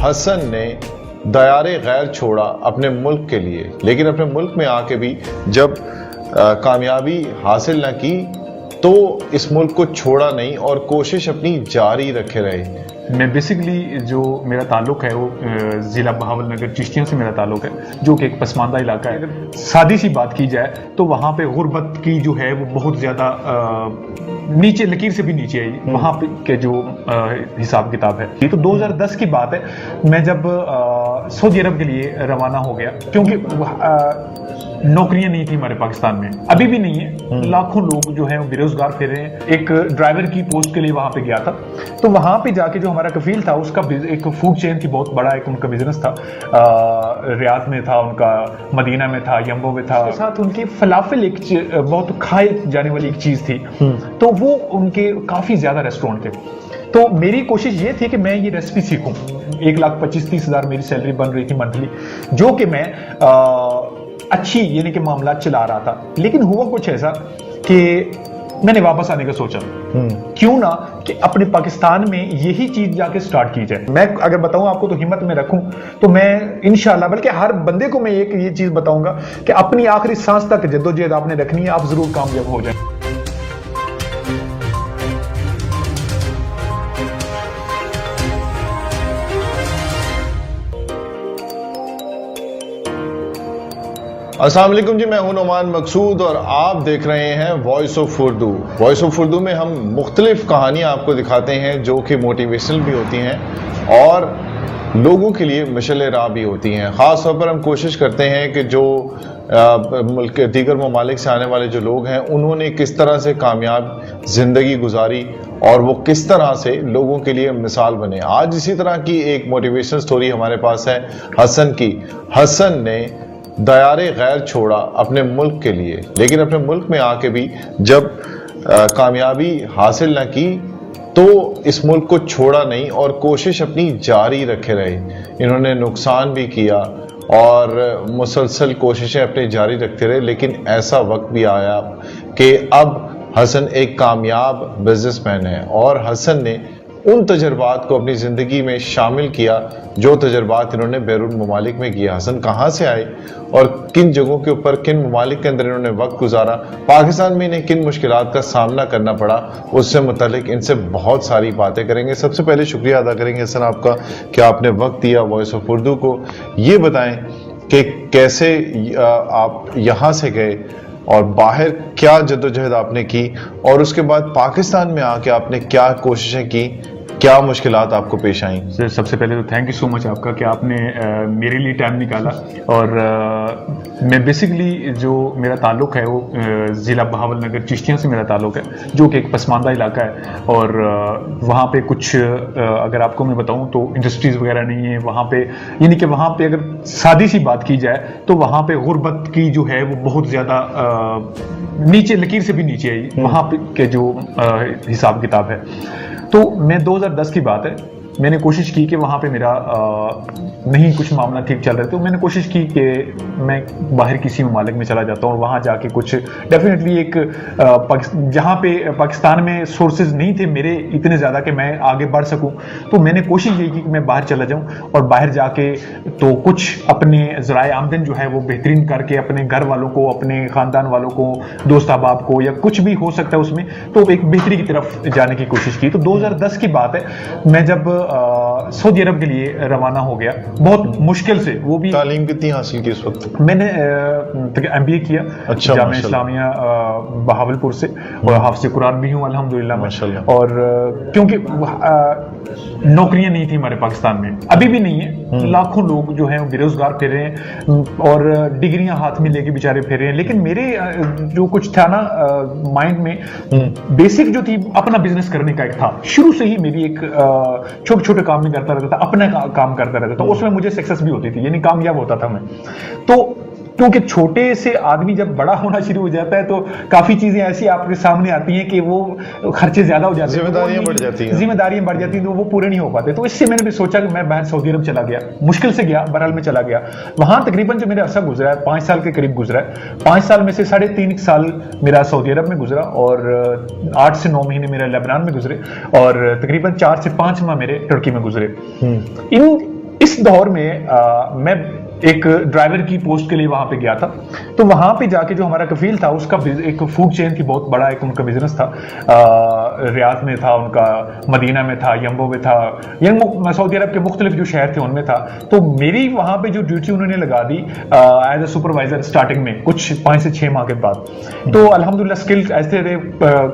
हसन ने दयारे गैर छोड़ा अपने मुल्क के लिए, लेकिन अपने मुल्क में आके भी जब कामयाबी हासिल न की तो इस मुल्क को छोड़ा नहीं और कोशिश अपनी जारी रखे रहे। मैं बेसिकली जो मेरा ताल्लुक है वो ज़िला बहावलनगर चिश्तियाँ से मेरा ताल्लुक है, जो कि एक पसमानदा इलाका है। अगर सादी सी बात की जाए तो वहाँ पे गुर्बत की जो है वो बहुत ज़्यादा नीचे, लकीर से भी नीचे है वहाँ पे के जो हिसाब किताब है। ये तो 2010 की बात है। मैं जब सऊदी अरब के लिए रवाना हो गया, क्योंकि नौकरियां नहीं थी हमारे पाकिस्तान में, अभी भी नहीं है। लाखों लोग जो हैं वो बेरोजगार फिर रहे हैं। एक ड्राइवर की पोस्ट के लिए वहां पे गया था, तो वहां पे जाके जो हमारा कफील था उसका एक फूड चेन थी, बहुत बड़ा एक उनका बिजनेस था। रियाद में था उनका, मदीना में था, यम्बो में था। साथ उनकी फलाफल एक बहुत खाई जाने वाली एक चीज थी, तो वो उनके काफी ज्यादा रेस्टोरेंट थे। तो मेरी कोशिश ये थी कि मैं ये रेसिपी सीखूं। 1,25,30,000 मेरी सैलरी बन रही थी मंथली, जो कि मैं अच्छी यानी कि मामला चला रहा था। लेकिन हुआ कुछ ऐसा कि मैंने वापस आने का सोचा, क्यों ना कि अपने पाकिस्तान में यही चीज जाके स्टार्ट की जाए। मैं अगर बताऊं आपको तो हिम्मत में रखूं तो मैं इंशाल्लाह, बल्कि हर बंदे को मैं ये चीज बताऊंगा कि अपनी आखिरी सांस तक जद्दोजहद आपने रखनी है, आप जरूर कामयाब हो जाए। अस्सलाम वालेकुम जी, मैं हूं नोमान मकसूद और आप देख रहे हैं voice of Urdu. Voice of Urdu में हम मुख्तलिफ कहानियां आपको दिखाते हैं जो कि मोटिवेशनल भी होती हैं और लोगों के लिए मशल राह भी होती हैं। ख़ास तौर पर हम कोशिश करते हैं कि जो मुल्क दीगर ममालिक से आने वाले जो लोग हैं उन्होंने किस तरह से कामयाब ज़िंदगी गुजारी और वो किस तरह से लोगों के लिए मिसाल बने। आज इसी तरह की एक मोटिवेशनल स्टोरी हमारे पास है हसन की। हसन ने दयारे गैर छोड़ा अपने मुल्क के लिए, लेकिन अपने मुल्क में आके भी जब कामयाबी हासिल न की तो इस मुल्क को छोड़ा नहीं और कोशिश अपनी जारी रखे रहे। इन्होंने नुकसान भी किया और मुसलसल कोशिशें अपनी जारी रखते रहे, लेकिन ऐसा वक्त भी आया कि अब हसन एक कामयाब बिजनेसमैन है और हसन ने उन तजर्बात को अपनी ज़िंदगी में शामिल किया जो तजर्बात इन्होंने बैरून ममालिक में किया। हसन कहाँ से आए और किन जगहों के ऊपर, किन ममालिक के अंदर इन्होंने वक्त गुजारा, पाकिस्तान में इन्हें किन मुश्किलात का सामना करना पड़ा, उससे मुतालिक इनसे बहुत सारी बातें करेंगे। सबसे पहले शुक्रिया अदा करेंगे हसन आपका कि आपने वक्त दिया वॉइस ऑफ उर्दू को। ये बताएं कि कैसे आप यहाँ से गए और बाहर क्या जद्दोजहद आपने की और उसके बाद पाकिस्तान में आके आपने क्या कोशिशें की, क्या मुश्किलात आपको पेश आई? सर, सबसे पहले तो थैंक यू सो मच आपका कि आपने मेरे लिए टाइम निकाला। और मैं बेसिकली जो मेरा ताल्लुक है वो ज़िला बहावलनगर चिश्तियाँ से मेरा ताल्लुक है, जो कि एक पसमानदा इलाका है। और वहाँ पे कुछ अगर आपको मैं बताऊँ तो इंडस्ट्रीज़ वगैरह नहीं है वहाँ पे, यानी कि वहाँ पे अगर सादी सी बात की जाए तो वहाँ पे गुर्बत की जो है वो बहुत ज़्यादा नीचे, लकीर से भी नीचे है वहाँ पे के जो हिसाब किताब है। तो मैं 2010 की बात है, मैंने कोशिश की कि वहाँ पे मेरा नहीं कुछ मामला ठीक चल रहे, तो मैंने कोशिश की कि मैं बाहर किसी ममालिक में चला जाता हूँ और वहाँ जाके कुछ डेफिनेटली एक जहाँ पे पाकिस्तान में सोर्सेज नहीं थे मेरे इतने ज़्यादा कि मैं आगे बढ़ सकूँ, तो मैंने कोशिश ये की कि मैं बाहर चला जाऊँ और बाहर जाके तो कुछ अपने ज़राए आमदन जो है वो बेहतरीन करके अपने घर वालों को, अपने ख़ानदान वालों को, दोस्त अहबाब को, या कुछ भी हो सकता है उसमें, तो एक बेहतरी की तरफ जाने की कोशिश की। तो 2010 की बात है, मैं जब सऊदी अरब के लिए रवाना हो गया, बहुत मुश्किल से। वो भी तालीम कितनी हासिल की इस वक्त? मैंने MBA किया जामिया इस्लामिया बहावलपुर से और हाफिज़ कुरान भी हूँ अल्हम्दुलिल्लाह माशाल्लाह। और क्योंकि नौकरियां नहीं थी हमारे पाकिस्तान में, अभी भी नहीं है। लाखों लोग जो हैं बेरोजगार फिर रहे हैं और डिग्रियां हाथ में लेके बेचारे फिर रहे हैं। लेकिन मेरे जो कुछ था ना माइंड में, बेसिक जो थी अपना बिजनेस करने का एक था। शुरू से ही मेरी एक छोटे छोटे काम में करता रहता था, अपना काम करता रहता था, उसमें मुझे सक्सेस भी होती थी, यानी कामयाब होता था मैं। तो क्योंकि छोटे से आदमी जब बड़ा होना शुरू हो जाता है तो काफी चीजें ऐसी आपके सामने आती हैं कि वो खर्चे ज्यादा हो जाते हैं, जिम्मेदारियां बढ़ जाती हैं, तो वो पूरे नहीं हो पाते। तो इससे मैंने भी सोचा कि मैं बाहर सऊदी अरब चला गया, मुश्किल से गया, बहरहाल में चला गया। वहां तकरीबन जो मेरा अरसा गुजरा है 5 साल के करीब गुजरा है। 5 साल में से 3.5 साल मेरा सऊदी अरब में गुजरा और 8 से 9 महीने मेरा लेबनान में गुजरे और तकरीबन 4 से 5 माह मेरे तुर्की में गुजरे। इन इस दौर में मैं एक ड्राइवर की पोस्ट के लिए वहां पे गया था। तो वहां पे जाके जो हमारा कफील था उसका एक फूड चेन थी, बहुत बड़ा एक उनका बिजनेस था। रियाद में था उनका, मदीना में था, यम्बो में था, यानी सऊदी अरब के मुख्तलिफ जो शहर थे उनमें था। तो मेरी वहां पे जो ड्यूटी उन्होंने लगा दी एज ए सुपरवाइजर स्टार्टिंग में कुछ 5 से 6 माह के बाद। तो अल्हम्दुलिल्लाह स्किल ऐसे थे,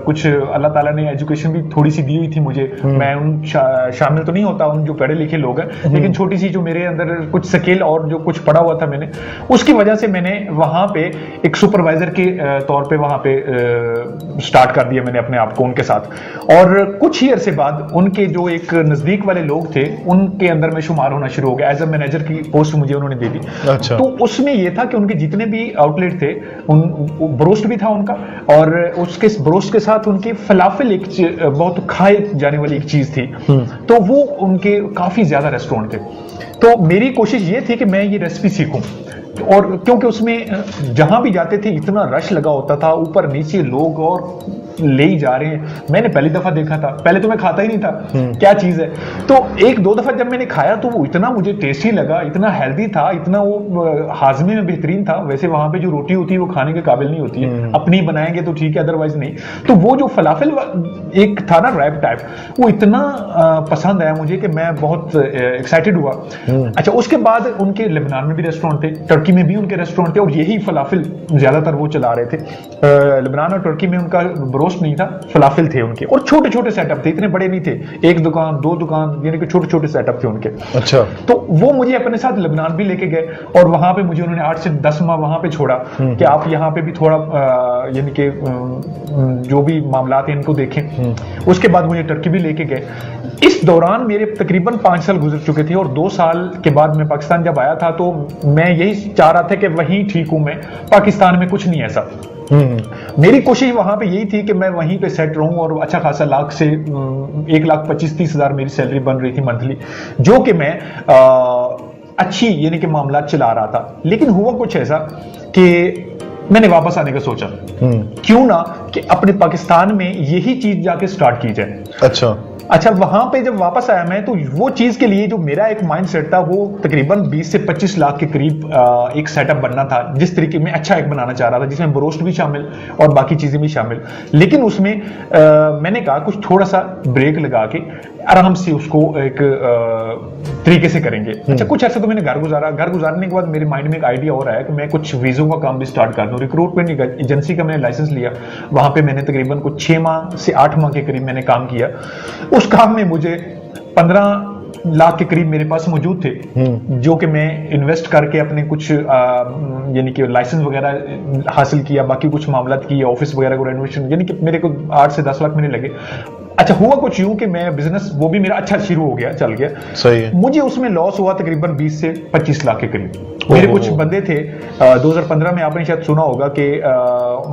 कुछ अल्लाह ताला ने एजुकेशन भी थोड़ी सी दी हुई थी मुझे। मैं उन शामिल तो नहीं होता उन जो पढ़े लिखे लोग हैं, लेकिन छोटी सी जो मेरे अंदर कुछ स्किल और जो कुछ पढ़ा हुआ था मैंने, उसकी वजह से मैंने वहां पे एक सुपरवाइजर के तौर पे वहां पे स्टार्ट कर दिया मैंने अपने आप को उनके साथ। और कुछ ही अरसे बाद उनके जो एक नजदीक वाले लोग थे उनके अंदर में शुमार होना शुरू हो गया। एज ए मैनेजर की पोस्ट मुझे उन्होंने दे दी। अच्छा। तो उसमें यह था कि उनके जितने भी आउटलेट थे, ब्रोस्ट भी था उनका, और उसके ब्रोस्ट के साथ उनके फलाफल एक बहुत खाए जाने वाली एक चीज थी। तो वो उनके काफी ज्यादा रेस्टोरेंट थे। तो मेरी कोशिश ये थी कि मैं ये रेसिपी सीखूं, और क्योंकि उसमें जहां भी जाते थे इतना रश लगा होता था, ऊपर नीचे लोग और ले ही जा रहे हैं। मैंने पहली दफा देखा था, पहले तो मैं खाता ही नहीं था क्या चीज है। तो 1-2 दफा जब मैंने खाया तो वो इतना मुझे टेस्टी लगा, इतना हेल्दी था, इतना वो हाजमे में बेहतरीन था। वैसे वहां पे जो रोटी होती है वो खाने के काबिल नहीं होती है, अपनी बनाएंगे तो ठीक है, अदरवाइज नहीं। तो वो जो फलाफल एक था ना रैप टाइप, वो इतना पसंद आया मुझे कि मैं बहुत एक्साइटेड हुआ। अच्छा, उसके बाद उनके लेबनान में भी रेस्टोरेंट थे, टर्की में भी उनके रेस्टोरेंट थे, और यही फलाफल ज्यादातर वो चला रहे थे। लेबनान और टर्की में उनका रोस्ट नहीं था, फलाफिल थे उनके, और छोटे छोटे सेटअप थे, इतने बड़े नहीं थे, 1 दुकान 2 दुकान, यानी कि छोटे छोटे सेटअप थे उनके। अच्छा। तो वो मुझे अपने साथ लेबनान भी लेके गए, और वहां पे मुझे उन्होंने 8 से 10 माह वहां पे छोड़ा कि आप यहाँ पे भी थोड़ा यानी कि जो भी मामलात हैं इनको देखें। उसके बाद मुझे टर्की भी लेके गए। इस दौरान मेरे तकरीबन 5 साल गुजर चुके थे, और 2 साल के बाद मैं पाकिस्तान जब आया था तो मैं यही चाह रहा था कि वहीं ठीक हूं मैं, पाकिस्तान में कुछ नहीं ऐसा। मेरी कोशिश वहां पे यही थी कि मैं वहीं पे सेट रहूं, और अच्छा खासा लाख से 1,25,30,000 मेरी सैलरी बन रही थी मंथली, जो कि मैं अच्छी यानी कि मामला चला रहा था। लेकिन हुआ कुछ ऐसा कि मैंने वापस आने का सोचा, क्यों ना कि अपने पाकिस्तान में यही चीज जाके स्टार्ट की जाए। अच्छा, वहां पे जब वापस आया मैं, तो वो चीज के लिए जो मेरा एक माइंडसेट था वो तकरीबन 20 से 25 लाख के करीब एक सेटअप बनना था, जिस तरीके में अच्छा एक बनाना चाह रहा था, जिसमें ब्रोस्ट भी शामिल और बाकी चीजें भी शामिल। लेकिन उसमें मैंने कहा कुछ थोड़ा सा ब्रेक लगा के आराम से उसको एक तरीके से करेंगे। अच्छा, कुछ ऐसा तो मैंने घर गुजारने के बाद मेरे माइंड में एक आइडिया और आया कि मैं कुछ वीजों का काम भी स्टार्ट कर दूं। रिक्रूटमेंट एजेंसी का मैंने लाइसेंस लिया, वहां पे मैंने तकरीबन कुछ 6 माह से 8 माह के करीब मैंने काम किया। उस काम में मुझे 15 लाख के करीब मेरे पास मौजूद थे, जो कि मैं इन्वेस्ट करके अपने कुछ यानी कि लाइसेंस वगैरह हासिल किया, बाकी कुछ मामला किया, ऑफिस वगैरह को रेनोवेशन, यानी कि मेरे को 8 से 10 लाख मैंने लगे। अच्छा, हुआ कुछ यूं कि मैं बिजनेस वो भी मेरा अच्छा शुरू हो गया, चल गया। सही है। मुझे उसमें लॉस हुआ तकरीबन 20 से 25 लाख के करीब। मेरे कुछ बंदे थे, 2015 में आपने शायद सुना होगा कि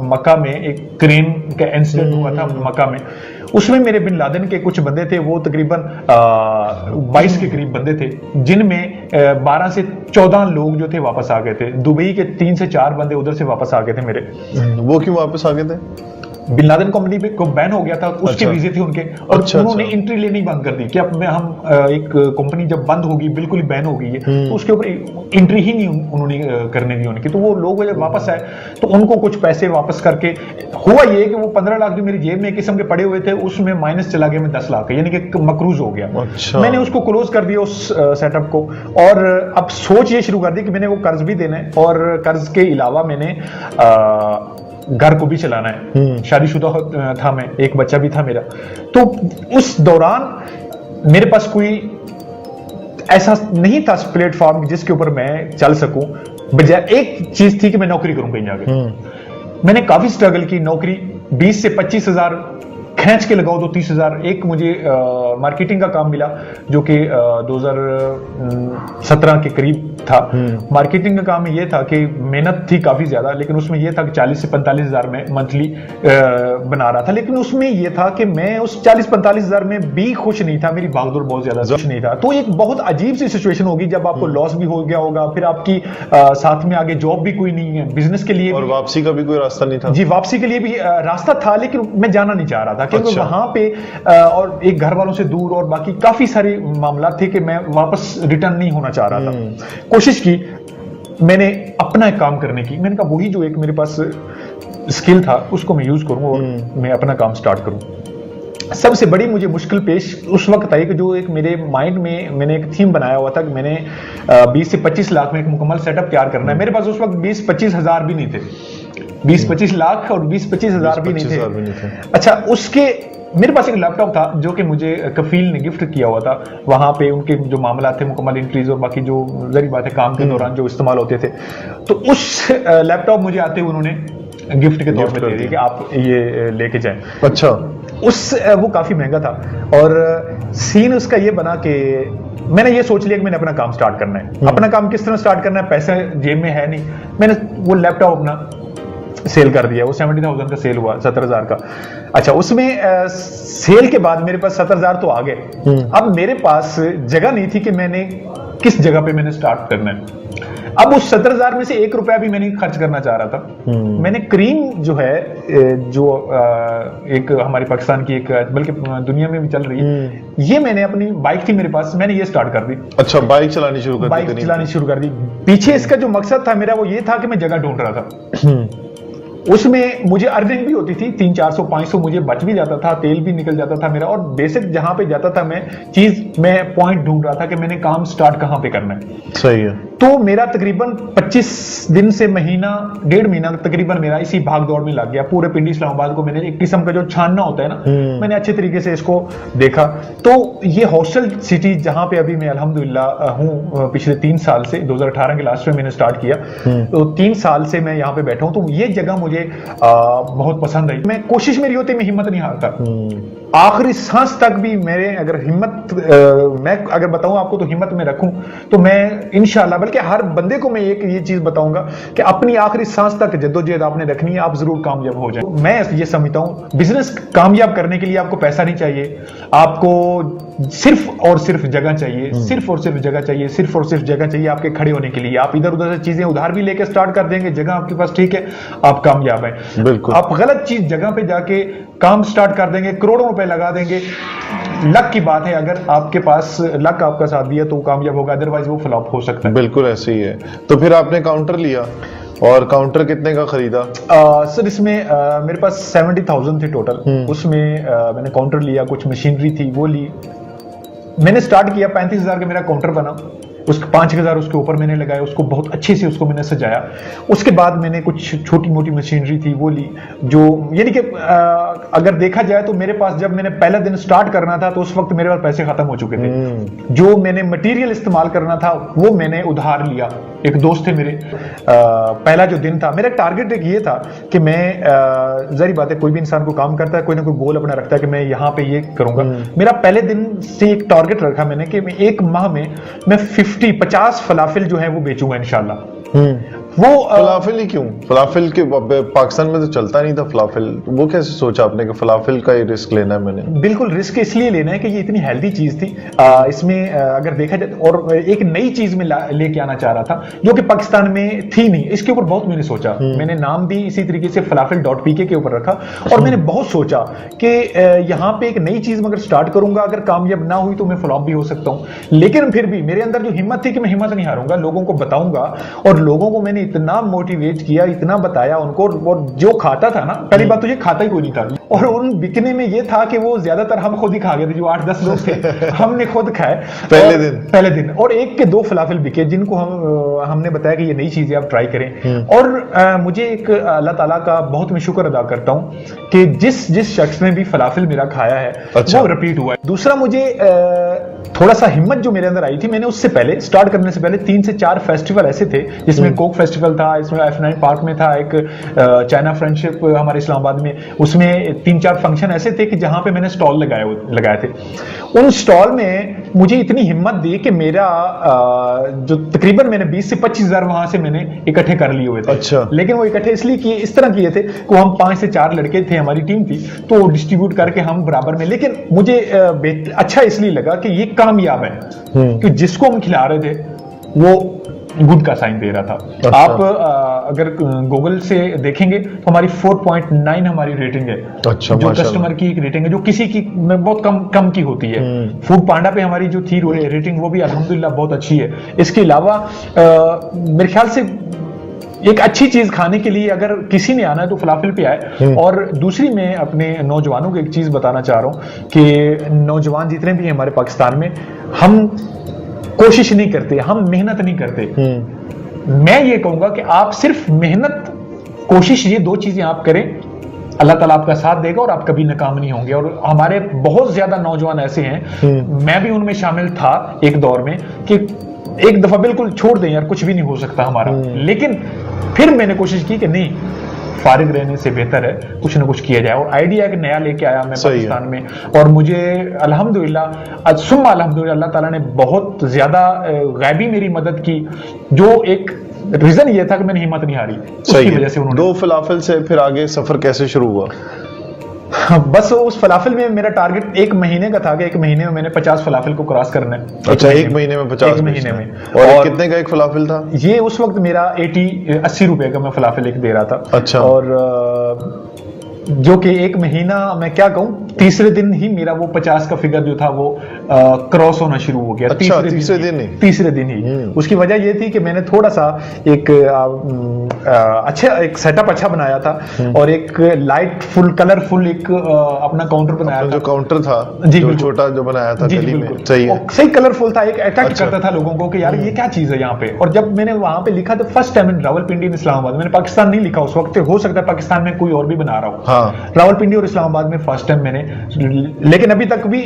मक्का में एक क्रेन का इंसिडेंट हुआ था मक्का में। उसमें मेरे बिन लादेन के कुछ बंदे थे, वो तकरीबन 22 के करीब बंदे थे, जिनमें 12 से 14 लोग जो थे वापस आ गए थे। दुबई के 3 से 4 बंदे उधर से वापस आ गए थे मेरे। वो क्यों वापस आ गए थे? बिन लादेन कंपनी पे को बैन हो गया था, उसके वीजे थे उनके, और उन्होंने एंट्री लेनी बंद कर दी कि अब हम एक कंपनी जब बंद होगी, बिल्कुल ही बैन हो गई है, तो उसके ऊपर एंट्री ही नहीं उन्होंने करने दी उनकी। तो वो लोग जब वापस आए तो उनको कुछ पैसे वापस करके हुआ ये कि वो 15 लाख जो मेरी जेब में एक किस्म के पड़े हुए थे, उसमें माइनस चला गया में 10 लाख, यानी कि मकरूज हो गया। अच्छा। मैंने उसको क्लोज कर दिया उस सेटअप को, और अब सोच ये शुरू कर दी कि मैंने वो कर्ज भी देना है, और कर्ज के अलावा मैंने घर को भी चलाना है। शादीशुदा था मैं, एक बच्चा भी था मेरा। तो उस दौरान मेरे पास कोई ऐसा नहीं था प्लेटफॉर्म जिसके ऊपर मैं चल सकूं। बजाय एक चीज थी कि मैं नौकरी करूं कहीं जाके। मैंने काफी स्ट्रगल की, नौकरी 20 से 25 हजार खींच के लगाओ तो 30,000। एक मुझे मार्केटिंग का काम मिला जो कि 2017 के करीब था। मार्केटिंग का काम में यह था कि मेहनत थी काफी ज्यादा, लेकिन उसमें यह था कि 40 से 45 हजार में मंथली बना रहा था। लेकिन उसमें यह था कि मैं उस 40-45 हजार में भी खुश नहीं था, मेरी भागदौड़ बहुत ज्यादा खुश नहीं था। तो एक बहुत अजीब सी सिचुएशन होगी जब आपको लॉस भी हो गया होगा, फिर आपकी साथ में आगे जॉब भी कोई नहीं है, बिजनेस के लिए और वापसी का भी कोई रास्ता नहीं था। जी, वापसी के लिए भी रास्ता था, लेकिन मैं जाना नहीं चाह रहा था। था, क्योंकि अच्छा। वहां पे और एक घर वालों से दूर और बाकी काफी सारे मामला थे कि मैं वापस रिटर्न नहीं होना चाह रहा था। कोशिश की मैंने अपना एक काम करने की, मैंने कहा वही जो एक मेरे पास स्किल था उसको मैं यूज करूं और मैं अपना काम स्टार्ट करूं। सबसे बड़ी मुझे मुश्किल पेश उस वक्त आई कि जो एक मेरे माइंड में मैंने एक थीम बनाया हुआ था कि मैंने 20 से 25 लाख में एक मुकम्मल सेटअप तैयार करना है। मेरे पास उस वक्त 20-25 हज़ार भी नहीं थे, 20-25 लाख और 20-25 हज़ार भी नहीं थे। अच्छा, उसके मेरे पास एक लैपटॉप था जो कि मुझे कफील ने गिफ्ट किया हुआ था। वहां पे उनके जो मामला थे, मुकम्मल एंट्रीज और बाकी जो जरी बात है काम के दौरान जो इस्तेमाल होते थे, तो उस लैपटॉप मुझे आते हुए उन्होंने गिफ्ट के तौर पे दे दिया कि आप ये लेके जाएं। अच्छा। वो काफी महंगा था और सीन उसका ये बना कि मैंने ये सोच लिया कि मैंने अपना काम स्टार्ट करना है। अपना काम किस तरह स्टार्ट करना है, पैसे जेब में है नहीं। मैंने वो लैपटॉप अपना सेल कर दिया। वो 70,000 का सेल हुआ, 70,000 का। अच्छा, उसमें सेल के बाद मेरे पास 70,000 तो आ गए। अब मेरे पास जगह नहीं थी कि मैंने किस जगह पे मैंने स्टार्ट करना है। अब उस 70,000 में से 1 रुपया भी मैंने खर्च करना चाह रहा था। मैंने क्रीम जो है, जो एक हमारी पाकिस्तान की एक, बल्कि दुनिया में भी चल रही है, ये मैंने अपनी बाइक थी मेरे पास, मैंने ये स्टार्ट कर दी। अच्छा, बाइक चलानी शुरू कर दी? बाइक चलानी शुरू कर दी। पीछे इसका जो मकसद था मेरा वो ये था कि मैं जगह ढूंढ रहा था। उसमें मुझे अर्निंग भी होती थी, 300-400-500 मुझे बच भी जाता था, तेल भी निकल जाता था मेरा। और बेसिक जहां पे जाता था मैं पॉइंट ढूंढ रहा था कि मैंने काम स्टार्ट कहां पे करना है। सही है। तो मेरा तकरीबन 25 दिन से महीना, 1.5 महीना तकरीबन मेरा इसी भाग दौड़ में लग गया। पूरे पिंडी इस्लामाबाद को मैंने एक किस्म का जो छानना होता है ना, मैंने अच्छे तरीके से इसको देखा। तो ये हॉस्टल सिटी जहां पे अभी मैं अल्हम्दुलिल्लाह हूं, पिछले 3 साल से, 2018 के लास्ट में मैंने स्टार्ट किया, तो 3 साल से मैं यहाँ पे बैठा हूं। तो ये जगह मुझे बहुत पसंद आई। मैं कोशिश मेरी होती, मैं हिम्मत नहीं हारता। आखिरी सांस तक भी मेरे अगर हिम्मत, मैं अगर बताऊं आपको तो हिम्मत में रखूं तो मैं इंशाल्लाह, बल्कि हर बंदे को मैं एक ये चीज बताऊंगा कि अपनी आखिरी सांस तक जद्दोजहद आपने रखनी है, आप जरूर कामयाब हो जाए। मैं ये समझता हूं बिजनेस कामयाब करने के लिए आपको पैसा नहीं चाहिए, आपको सिर्फ और सिर्फ जगह चाहिए, सिर्फ और सिर्फ जगह चाहिए, सिर्फ और सिर्फ जगह चाहिए आपके खड़े होने के लिए। आप इधर उधर से चीजें उधार भी लेके स्टार्ट कर देंगे, जगह आपके पास ठीक है, आप कामयाब है। बिल्कुल। आप गलत चीज जगह पे जाके काम स्टार्ट कर देंगे, करोड़ों रुपए लगा देंगे, लक की बात है, अगर आपके पास लक आपका साथ दिया तो कामयाब होगा, अदरवाइज वो फ्लॉप हो सकता है। बिल्कुल ऐसे ही है। तो फिर आपने काउंटर लिया, और काउंटर कितने का खरीदा? सर इसमें मेरे पास 70,000 थे टोटल। उसमें मैंने काउंटर लिया, कुछ मशीनरी थी वो ली। मैंने स्टार्ट किया, 35,000 का मेरा काउंटर बना। उसके 5,000 उसके ऊपर मैंने लगाया, उसको बहुत अच्छे से उसको मैंने सजाया। उसके बाद मैंने कुछ छोटी मोटी मशीनरी थी वो ली, जो यानी कि अगर देखा जाए तो मेरे पास जब मैंने पहला दिन स्टार्ट करना था तो उस वक्त मेरे पास पैसे खत्म हो चुके थे। जो मैंने मटेरियल इस्तेमाल करना था वो मैंने उधार लिया। एक दोस्त थे मेरे, पहला जो दिन था मेरा टारगेट एक ये था कि मैं, जाहिर बात है कोई भी इंसान को काम करता है, कोई ना कोई गोल अपना रखता है कि मैं यहाँ पे ये करूंगा। मेरा पहले दिन से एक टारगेट रखा मैंने कि मैं 1 माह में मैं 50 फलाफिल जो है वो बेचूंगा इंशाल्लाह। वो फलाफिल ही क्यों? फलाफिल के पाकिस्तान में तो चलता नहीं था फलाफिल, वो कैसे सोचा आपने कि फलाफिल का ही रिस्क लेना है? मैंने बिल्कुल रिस्क इसलिए लेना है कि ये इतनी हेल्दी चीज थी। इसमें अगर देखा जाए, और एक नई चीज में लेके आना चाह रहा था जो कि पाकिस्तान में थी नहीं। इसके ऊपर बहुत मैंने सोचा, मैंने नाम भी इसी तरीके से falafel.pk के ऊपर रखा, और मैंने बहुत सोचा कि यहाँ पे एक नई चीज अगर स्टार्ट करूंगा, अगर कामयाब ना हुई तो मैं फ्लॉप भी हो सकता हूँ। लेकिन फिर भी मेरे अंदर जो हिम्मत थी कि मैं हिम्मत नहीं हारूंगा, लोगों को बताऊंगा। और लोगों को मैंने इतना मोटिवेट किया, इतना बताया उनको, और जो खाता था ना, पहली बात तो ये खाता ही कोई नहीं था। और उन बिकने में ये था कि वो ज्यादातर हम खुद ही खा गए थे, जो 8-10 लोग थे हमने खुद खाए पहले दिन। और 1 के 2 फलाफिल बिके, जिनको हमने बताया कि ये नई चीज है, आप ट्राई करें। और मुझे एक अल्लाह ताला का बहुत मैं शुक्र अदा करता हूं कि जिस शख्स ने भी फलाफिल मेरा खाया है, अच्छा, वो रिपीट हुआ है। दूसरा, मुझे थोड़ा सा हिम्मत जो मेरे अंदर आई थी, मैंने उससे पहले स्टार्ट करने से पहले 3 से 4 फेस्टिवल ऐसे थे, जिसमें कोक फेस्टिवल था, इसमें F9 पार्क में था, एक चाइना फ्रेंडशिप हमारे इस्लामाबाद में, उसमें 3-4 फंक्शन ऐसे थे कि जहां पे मैंने स्टॉल लगाए थे। उन स्टॉल में मुझे इतनी हिम्मत दी कि मेरा जो तकरीबन मैंने 20 से 25,000 वहां से मैंने इकट्ठे कर लिए हुए थे। अच्छा। लेकिन वो इकट्ठे इसलिए किए, इस तरह किए थे कि हम 5 से 4 लड़के थे, हमारी टीम थी, तो डिस्ट्रीब्यूट करके हम बराबर में। लेकिन मुझे अच्छा इसलिए लगा कि ये कामयाब है, कि जिसको हम खिला रहे थे वो गुड का साइन दे रहा था। अच्छा। आप अगर गूगल से देखेंगे तो हमारी 4.9 हमारी रेटिंग है। अच्छा, जो माशाल्लाह। कस्टमर की एक रेटिंग है जो किसी की में बहुत कम की होती है। फूड पांडा पे हमारी जो थी रेटिंग वो भी अल्हम्दुलिल्लाह बहुत अच्छी है। इसके अलावा मेरे ख्याल से एक अच्छी चीज खाने के लिए अगर किसी ने आना है तो फलाफल पे आए। और दूसरी मैं अपने नौजवानों को एक चीज बताना चाह रहा हूं कि नौजवान जितने भी हैं हमारे पाकिस्तान में, हम कोशिश नहीं करते, हम मेहनत नहीं करते। मैं ये कहूंगा कि आप सिर्फ मेहनत, कोशिश, ये दो चीजें आप करें, अल्लाह ताला आपका साथ देगा और आप कभी नाकाम नहीं होंगे। और हमारे बहुत ज्यादा नौजवान ऐसे हैं, मैं भी उनमें शामिल था एक दौर में, कि एक दफा बिल्कुल छोड़ दें यार, कुछ भी नहीं हो सकता हमारा। लेकिन फिर मैंने कोशिश की कि नहीं, फारिग रहने से बेहतर है कुछ ना कुछ किया जाए। और आइडिया एक नया लेके आया मैं पाकिस्तान में, और मुझे अल्हम्दुलिल्लाह सुम्मा अल्हम्दुलिल्लाह अल्लाह ताला ने बहुत ज्यादा गैबी मेरी मदद की। जो एक रीजन ये था कि मैंने हिम्मत नहीं हारी, उसकी वजह से उन्होंने। 2 फलाफल से फिर आगे सफर कैसे शुरू हुआ? बस उस फलाफल में मेरा टारगेट 1 महीने का था कि 1 महीने में मैंने 50 फलाफल को क्रॉस करना है। अच्छा, 1 महीने में 50? 1 महीने में। और कितने का एक फलाफल था? ये उस वक्त मेरा 80 रुपए का मैं फलाफल एक दे रहा था। अच्छा। और जो कि 1 महीना, मैं क्या कहूं, तीसरे दिन ही मेरा वो 50 का फिगर जो था वो क्रॉस होना शुरू हो गया। अच्छा, तीसरे दिन ही। उसकी वजह ये थी कि मैंने थोड़ा सा एक अच्छा एक सेटअप अच्छा बनाया था, और एक लाइट फुल कलरफुल एक अपना काउंटर बनाया था। जो काउंटर था जी, जो छोटा जो बनाया था गली में, सही है, सही कलरफुल था, एक अट्रैक्ट करता था लोगों को कि यार ये क्या चीज है यहाँ पे। और जब मैंने वहां पे लिखा, तो फर्स्ट टाइम इन रावलपिंडी इन इस्लामाबाद, मैंने पाकिस्तान नहीं लिखा उस वक्त, हो सकता है पाकिस्तान में कोई और भी बना रहा हो। हाँ। रावलपिंडी और इस्लामाबाद में फर्स्ट टाइम मैंने, लेकिन अभी तक भी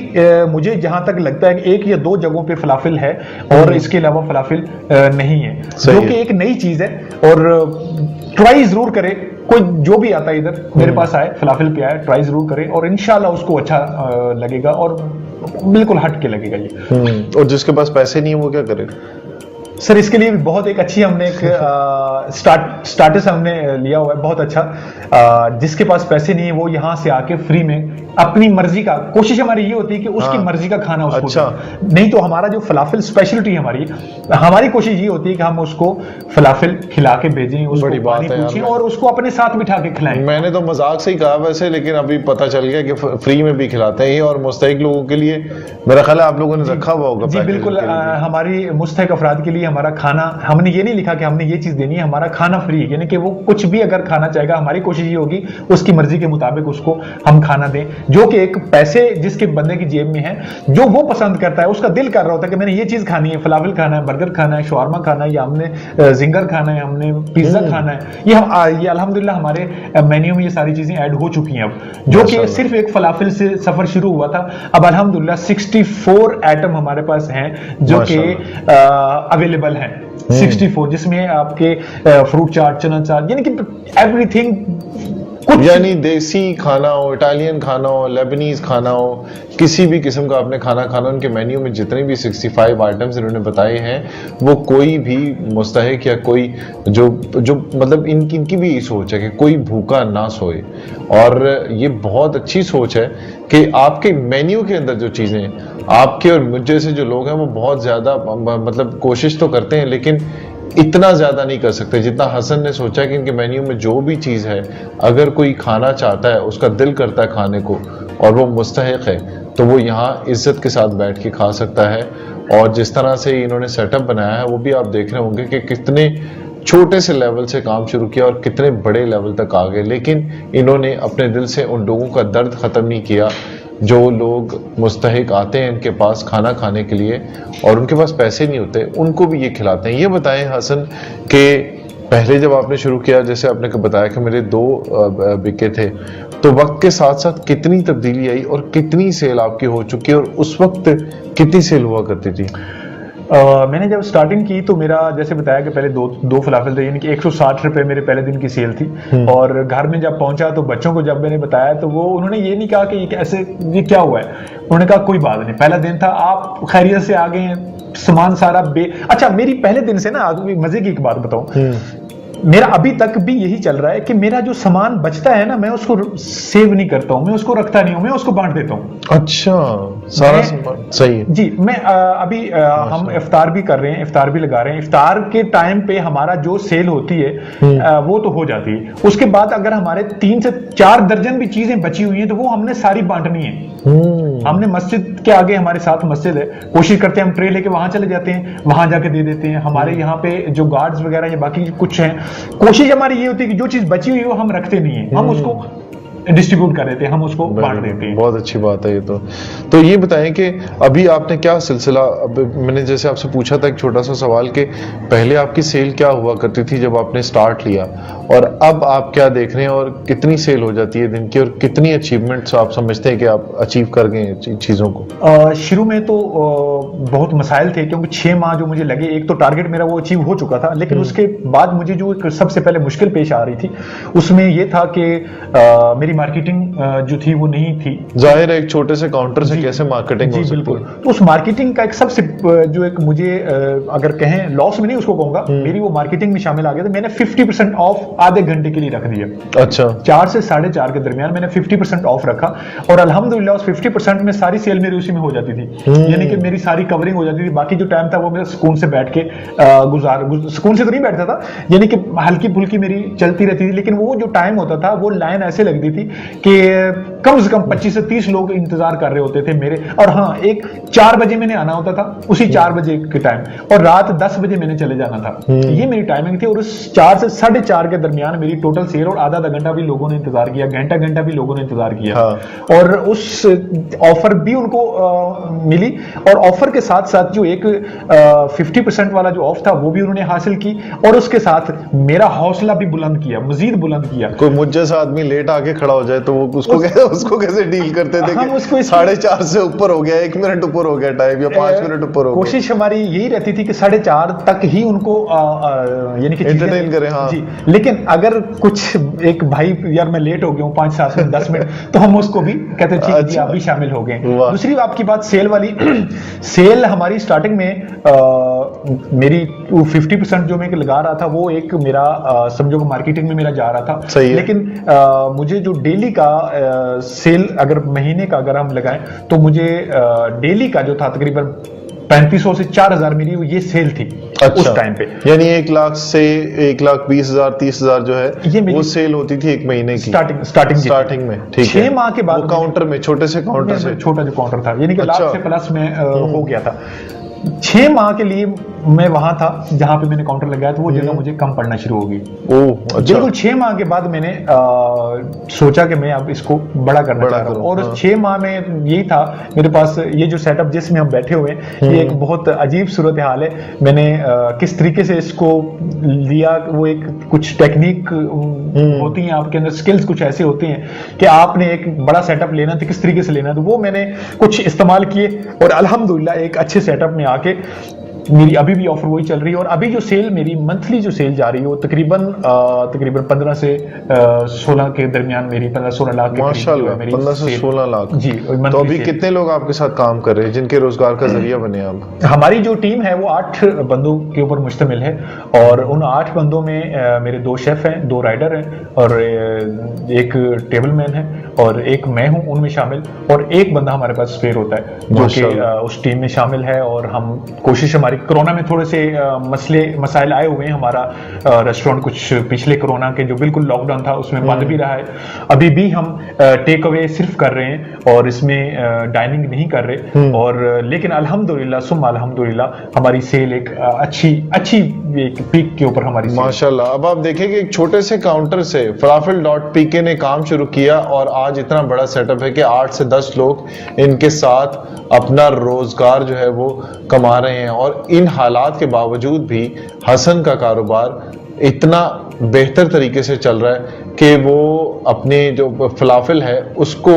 मुझे जहां तक लगता है कि 1 या 2 जगहों पे फलाफिल है, और इसके अलावा फलाफिल नहीं है, जो कि एक नई चीज है। और ट्राई जरूर करे, कोई जो भी आता है इधर मेरे पास आए, फलाफिल पे आए, ट्राई जरूर करे, और इंशाल्लाह उसको अच्छा लगेगा और बिल्कुल हट के लगेगा ये। और जिसके पास पैसे नहीं है वो क्या करे? सर, इसके लिए भी बहुत एक अच्छी हमने एक स्टार्टस हमने लिया हुआ है, बहुत अच्छा। जिसके पास पैसे नहीं है वो यहाँ से आके फ्री में अपनी मर्जी का, कोशिश हमारी ये होती है कि उसकी मर्जी का खाना उसको। अच्छा। नहीं तो हमारा जो फलाफिल स्पेशलिटी हमारी कोशिश ये होती है कि हम उसको फलाफिल खिला के भेजें, उसको पानी पूछें और उसको अपने साथ बिठा के खिलाएं। मैंने तो मजाक से ही कहा वैसे, लेकिन अभी पता चल गया कि फ्री में भी खिलाते हैं, और मुस्तहिक लोगों के लिए मेरा ख्याल है आप लोगों ने रखा हुआ होगा। जी बिल्कुल, हमारी मुस्तहिक अफराद के लिए हमारा खाना, हमने ये नहीं लिखा कि हमने ये चीज देनी है, हमारा खाना फ्री है, यानी कि वो कुछ भी अगर खाना चाहेगा, हमारी कोशिश ये होगी उसकी मर्जी के मुताबिक उसको हम खाना दें, जो कि एक पैसे जिसके बंदे की जेब में है, जो वो पसंद करता है, उसका दिल कर रहा होता है कि मैंने ये चीज खानी है, फलाफिल खाना है, बर्गर खाना है, शवारमा खाना है, या हमने जिंगर खाना है, हमने पिज्जा खाना है। ये अल्हम्दुलिल्लाह हमारे मेन्यू में ये सारी चीजें ऐड हो चुकी हैं अब, जो कि सिर्फ एक फलाफिल से सफर शुरू हुआ था, अब अल्हम्दुलिल्लाह 64 आइटम हमारे पास हैं जो कि अवेलेबल हैं। 64, जिसमें आपके फ्रूट चाट, चना चाट, यानी कि एवरीथिंग, यानी देसी खाना हो, इटालियन खाना हो, लेबनीज खाना हो, किसी भी किस्म का आपने खाना खाना, उनके मेन्यू में जितने भी 65 आइटम्स इन्होंने बताए हैं, वो कोई भी मुस्तहिक या कोई जो मतलब इनकी भी सोच है कि कोई भूखा ना सोए। और ये बहुत अच्छी सोच है कि आपके मेन्यू के अंदर जो चीजें, आपके और मुझ जैसे जो लोग हैं वो बहुत ज्यादा मतलब कोशिश तो करते हैं, लेकिन इतना ज्यादा नहीं कर सकते जितना हसन ने सोचा कि इनके मेन्यू में जो भी चीज है, अगर कोई खाना चाहता है, उसका दिल करता है खाने को और वो मुस्तहिक है, तो वो यहाँ इज्जत के साथ बैठ के खा सकता है। और जिस तरह से इन्होंने सेटअप बनाया है वो भी आप देख रहे होंगे कि कितने छोटे से लेवल से काम शुरू किया और कितने बड़े लेवल तक आ गए, लेकिन इन्होंने अपने दिल से उन लोगों का दर्द खत्म नहीं किया जो लोग मुस्तहिक आते हैं इनके पास खाना खाने के लिए और उनके पास पैसे नहीं होते, उनको भी ये खिलाते हैं। ये बताएं हसन कि पहले जब आपने शुरू किया, जैसे आपने बताया कि मेरे 2 बिके थे, तो वक्त के साथ साथ कितनी तब्दीली आई और कितनी सेल आपकी हो चुकी है, और उस वक्त कितनी सेल हुआ करती थी? मैंने जब स्टार्टिंग की तो मेरा, जैसे बताया कि पहले दो फलाफल थे, यानी कि 160 रुपए मेरे पहले दिन की सेल थी। और घर में जब पहुंचा तो बच्चों को जब मैंने बताया तो वो उन्होंने ये नहीं कहा कि ये कैसे, ये क्या हुआ है, उन्होंने कहा कोई बात नहीं, पहला दिन था, आप खैरियत से आ गए हैं, सामान सारा अच्छा मेरी पहले दिन से ना, मजे की एक बात बताऊं, मेरा अभी तक भी यही चल रहा है कि मेरा जो सामान बचता है ना, मैं उसको सेव नहीं करता हूं, मैं उसको रखता नहीं हूं, मैं उसको बांट देता हूं। अच्छा, सारा सामान सही है जी। मैं अभी हम इफ्तार भी कर रहे हैं, इफ्तार भी लगा रहे हैं। इफ्तार के टाइम पे हमारा जो सेल होती है वो तो हो जाती है। उसके बाद अगर हमारे 3 से 4 दर्जन भी चीजें बची हुई हैं तो वो हमने सारी बांटनी है। हमने मस्जिद के आगे, हमारे साथ मस्जिद है, कोशिश करते हैं हम ट्रे लेके वहां चले जाते हैं, वहां जाके दे देते हैं। हमारे यहाँ पे जो गार्ड्स वगैरह या बाकी कुछ हैं, कोशिश हमारी ये होती है कि जो चीज बची हुई है वो हम रखते नहीं है, हम उसको डिस्ट्रीब्यूट कर देते हैं, हम उसको बांट देते हैं। बहुत अच्छी बात है ये तो ये बताएं कि अभी आपने क्या सिलसिला, अब मैंने जैसे आपसे पूछा था एक छोटा सा सवाल कि पहले आपकी सेल क्या हुआ करती थी जब आपने स्टार्ट लिया, और अब आप क्या देख रहे हैं, और कितनी सेल हो जाती है दिन की, और कितनी अचीवमेंट्स आप समझते हैं कि आप अचीव कर गए इन चीज़ों को? शुरू में तो बहुत मसाइल थे, क्योंकि 6 माह जो मुझे लगे, एक तो टारगेट मेरा वो अचीव हो चुका था, लेकिन उसके बाद मुझे जो एक सबसे पहले मुश्किल पेश आ रही थी उसमें ये था कि मेरी मार्केटिंग जो थी वो नहीं थी। जाहिर है एक छोटे से काउंटर से कैसे मार्केटिंग हो सकती है? तो उस मार्केटिंग का एक सबसे जो एक मुझे अगर कहें लॉस में नहीं उसको कहूंगा, मेरी वो मार्केटिंग में शामिल आ गया। तो मैंने 50% ऑफ आधे घंटे के लिए रख दिया। अच्छा, 4 से 4:30 के दरमियान मैंने 50% ऑफ रखा, और अल्हम्दुलिल्लाह उस 50% में सारी सेल मेरी उसी में हो जाती थी। यानी कि मेरी सारी कवरिंग हो जाती थी। बाकी जो टाइम था वो मैं सुकून से बैठ के सुकून से तो नहीं बैठता था, यानी कि हल्की फुल्की मेरी चलती रहती थी। लेकिन वो जो टाइम होता था वो लाइन ऐसे लगती थी कि कम से कम 25 से 30 लोग इंतजार कर रहे होते थे मेरे। और हाँ, एक 4 बजे मैंने आना होता था, उसी 4 बजे के टाइम, और रात 10 बजे मैंने चले जाना था। ये मेरी टाइमिंग थी। और उस 4 से 4:30 के दरमियान मेरी टोटल सेल, और आधा घंटा भी लोगों ने इंतजार किया, घंटा भी लोगों ने इंतजार किया। हाँ। और उस ऑफर भी उनको मिली, और ऑफर के साथ साथ जो एक 50% वाला जो ऑफ था वो भी उन्होंने हासिल की, और उसके साथ मेरा हौसला भी बुलंद किया, मजीद बुलंद किया। कोई मुझ जैसा आदमी लेट आके खड़ा हो जाए तो वो उसको कैसे डील करते थे? हम उसको 4:30 से ऊपर हो गया, 1 मिनट ऊपर हो गया टाइम, या 5 मिनट ऊपर हो गया। कोशिश हमारी यही रहती थी कि 4:30 तक ही उनको यानी कि एंटरटेन करें। हाँ जी। लेकिन अगर कुछ एक भाई यार मैं लेट हो गया हूँ 5-7 मिनट 10 मिनट, तो हम उसको भी कहते ठीक है, आप भी शामिल हो गए। दूसरी आपकी बात सेल वाली, सेल हमारी स्टार्टिंग में मेरी 50% जो मैं लगा रहा था वो एक मेरा समझो कि मार्केटिंग में मेरा जा रहा था। लेकिन मुझे जो डेली का सेल अगर महीने का अगर हम लगाएं तो मुझे डेली का जो था तकरीबन 3500 से 4000 मेरी ये सेल थी। अच्छा। उस टाइम पे यानी 1 लाख से 1,20,000 30,000 जो है ये वो सेल होती थी 1 महीने की स्टार्टिंग में। ठीक है। 6 माह के बाद काउंटर में, छोटे से काउंटर से, छोटा जो काउंटर था, यानी कि लाख से प्लस में हो गया था। 6 माह के लिए मैं वहां था जहां पे मैंने काउंटर लगाया, तो वो जगह मुझे कम पड़ना शुरू हो गई। अच्छा। बिल्कुल 6 माह के बाद मैंने सोचा कि मैं अब इसको बड़ा करना चाह रहा हूं। और उस 6 माह में यही था मेरे पास, ये जो सेटअप जिसमें हम बैठे हुए हैं, ये एक बहुत अजीब सूरत हाल है। मैंने किस तरीके से इसको लिया, वो एक कुछ टेक्निक होती है आपके अंदर, स्किल्स कुछ ऐसे होते हैं कि आपने एक बड़ा सेटअप लेना तो किस तरीके से लेना, तो वो मैंने कुछ इस्तेमाल किए, और अल्हम्दुलिल्लाह एक अच्छे सेटअप में आके मेरी अभी भी ऑफर वही चल रही है। और अभी जो सेल मेरी मंथली जो सेल जा रही है वो तकरीबन 15 से 16 के दरमियान मेरी 15-16 लाख माशाल्लाह, 15 से 16 लाख जी। तो अभी कितने लोग आपके साथ काम कर रहे हैं जिनके रोजगार का जरिया बने आप? हमारी जो टीम है वो 8 बंदों के ऊपर मुश्तमिल है, और उन 8 बंदों में मेरे 2 शेफ हैं, 2 राइडर हैं, और एक टेबल मैन है, और एक मैं हूं उनमें शामिल, और एक बंदा हमारे पास स्पेयर होता है जो कि उस टीम में शामिल है। और हम कोशिश, हमारी कोरोना में थोड़े से मसाइल आए हुए हैं। हमारा रेस्टोरेंट कुछ पिछले कोरोना के जो बिल्कुल लॉकडाउन था उसमें बंद भी रहा है। अभी भी हम टेक अवे सिर्फ कर रहे हैं और इसमें डाइनिंग नहीं कर रहे। और लेकिन अल्हम्दुलिल्लाह सुम्मा अल्हम्दुलिल्लाह हमारी सेल एक अच्छी एक पीक के ऊपर हमारी माशाल्लाह। अब आप देखें कि एक छोटे से काउंटर से falafel.pk ने काम शुरू किया, और आज इतना बड़ा सेटअप है कि 8 से 10 लोग इनके साथ अपना रोजगार जो है वो कमा रहे हैं। और इन हालात के बावजूद भी हसन का कारोबार इतना बेहतर तरीके से चल रहा है कि वो अपने जो फलाफल है उसको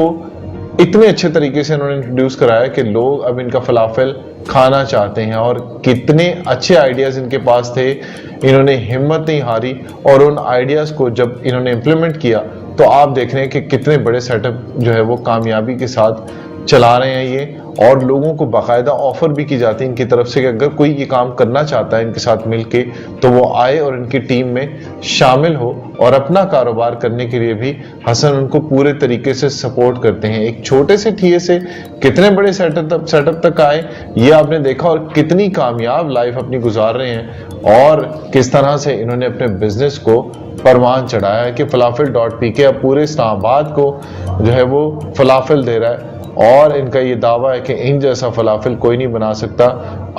इतने अच्छे तरीके से उन्होंने इंट्रोड्यूस कराया कि लोग अब इनका फलाफल खाना चाहते हैं। और कितने अच्छे आइडियाज इनके पास थे, इन्होंने हिम्मत नहीं हारी, और उन आइडियाज को जब इन्होंने इम्प्लीमेंट किया तो आप देख रहे हैं कि कितने बड़े सेटअप जो है वो कामयाबी के साथ चला रहे हैं ये, और लोगों को बाकायदा ऑफर भी की जाती है इनकी तरफ से कि अगर कोई ये काम करना चाहता है इनके साथ मिलके तो वो आए और इनकी टीम में शामिल हो, और अपना कारोबार करने के लिए भी हसन उनको पूरे तरीके से सपोर्ट करते हैं। एक छोटे से ठिए से कितने बड़े सेटअप तक आए ये आपने देखा, और कितनी कामयाब लाइफ अपनी गुजार रहे हैं, और किस तरह से इन्होंने अपने बिजनेस को परवान चढ़ाया है कि फलाफल.pk अब पूरे इस्लामाबाद को जो है वो फलाफल दे रहा है, और इनका ये दावा है कि इन जैसा फलाफल कोई नहीं बना सकता।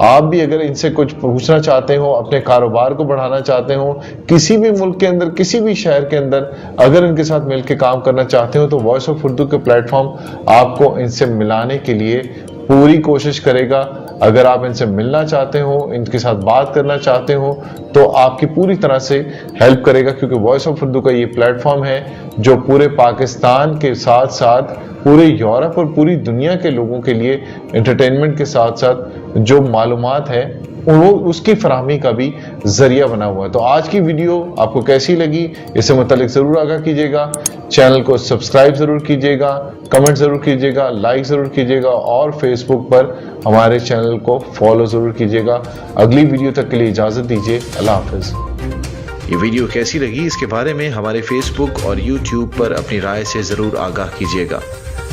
आप भी अगर इनसे कुछ पूछना चाहते हो, अपने कारोबार को बढ़ाना चाहते हो, किसी भी मुल्क के अंदर, किसी भी शहर के अंदर अगर इनके साथ मिलकर काम करना चाहते हो, तो वॉइस ऑफ उर्दू के प्लेटफॉर्म आपको इनसे मिलाने के लिए पूरी कोशिश करेगा। अगर आप इनसे मिलना चाहते हो, इनके साथ बात करना चाहते हो, तो आपकी पूरी तरह से हेल्प करेगा, क्योंकि वॉइस ऑफ उर्दू का ये प्लेटफॉर्म है जो पूरे पाकिस्तान के साथ साथ पूरे यूरोप और पूरी दुनिया के लोगों के लिए एंटरटेनमेंट के साथ साथ जो मालूमात है वो उसकी फराहमी का भी जरिया बना हुआ है। तो आज की वीडियो आपको कैसी लगी इससे मुतालिक जरूर आगाह कीजिएगा, चैनल को सब्सक्राइब जरूर कीजिएगा, कमेंट जरूर कीजिएगा, लाइक जरूर कीजिएगा, और फेसबुक पर हमारे चैनल को फॉलो जरूर कीजिएगा। अगली वीडियो तक के लिए इजाजत दीजिए। अल्लाह हाफिज। ये वीडियो कैसी लगी इसके बारे में हमारे फेसबुक और यूट्यूब पर अपनी राय से ज़रूर आगाह कीजिएगा।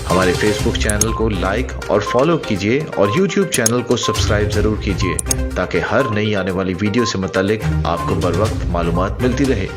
हमारे फेसबुक चैनल को लाइक और फॉलो कीजिए, और यूट्यूब चैनल को सब्सक्राइब ज़रूर कीजिए, ताकि हर नई आने वाली वीडियो से मुतालिक आपको बर वक्त मालूमात मिलती रहे।